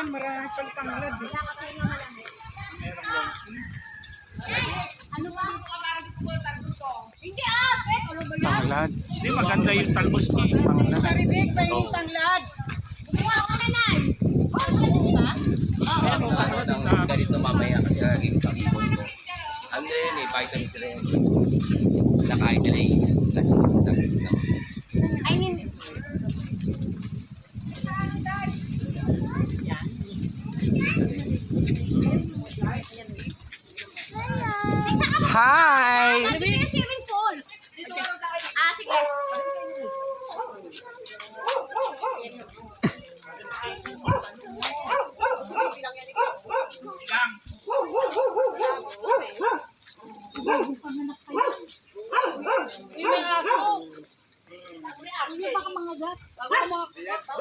naman, marami pang tanglad eh. Meron lang. Ano ba? Hindi pet. Ano ba yan? Tanglad. Hindi, maganda yung talbos niya. Tanglad. Karibig, may tanglad. Kumuha ka na nan. Diba? Ganito mamaya kasi naging kakipon ko. Ano yun eh, vitamin sila yun. Nakain nila eh. I mean, Hi! kasi yung swimming pool. Sige.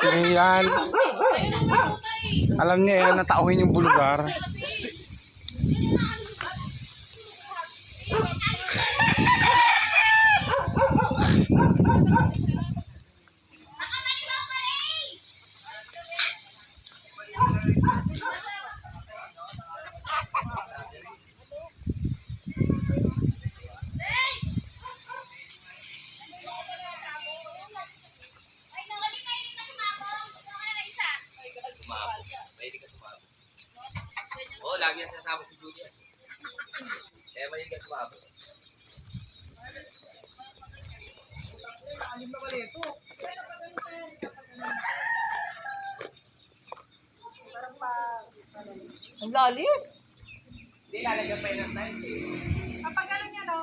Ayan. Alam niya yan, natauhin yung bulgar. Mahilig ka sumabot. Oo, lagi yan sasama si Julia. Kaya mahilig ka sumabot. Ang lalim. Hindi, lalagyan pa yun ng time eh. Kapag ano niya, no?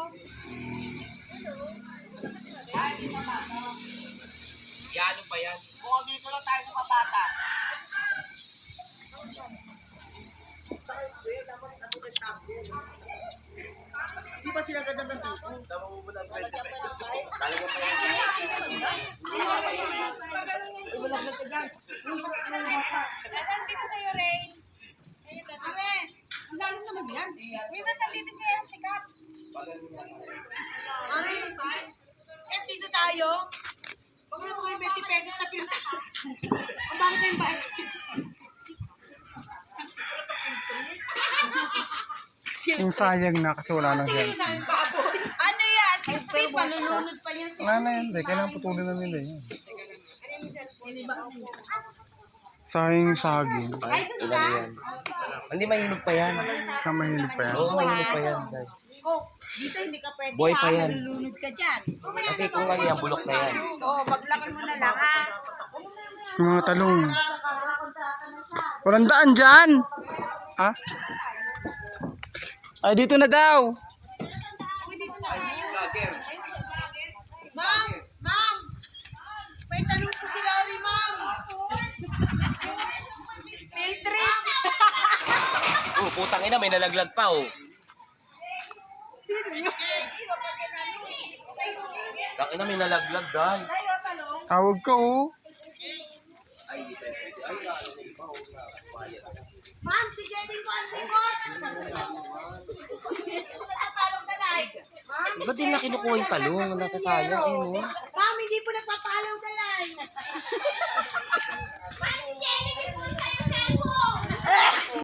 Yano pa yan. Oo, dito lang tayo sa mapata. Di ba sila ganda dito? Talaga pa yan. Iwalag ka dyan. Dito sa'yo, Ray. Ang lalim naman yan. May matalitin kaya ang sikat. Ano yun? Set dito tayo. Huwag na po kayo 20 pesos na pinta. Ang bakit na yung bahay? Yung sayang na kasi wala na siya. Ano yan? 6 feet. Malulunod pa niya siya. Wala na yan, kailangan putulin na nila yan. Sayang yung saging. Ay, ilan yan? Hindi, mahinog pa yan. Sa mahilig pa yan. Oo, mahinog pa yan. guys. Dito hindi ka pwede. Boy pa yan. Malulunod ka dyan. Kasi kung ano yan, bulok na yan. Oo, baglakan mo na lang ha. Yung mga talong. Walang daan dyan! Ha? Ay, dito na daw! Ma'am! Ma'am! May tanong po si Larry, ma'am! Field trip! Oh, putang ina, may nalaglag pa oh. Putang ina, may nalaglag dahil. Tawag ka oh. Ay, hindi pwede. Ay, nalaglag pa oh. Ma'am, si Jevin ko ang sigot. Ba't din na kinukuha yung talong? Nasasayang, ayun oh.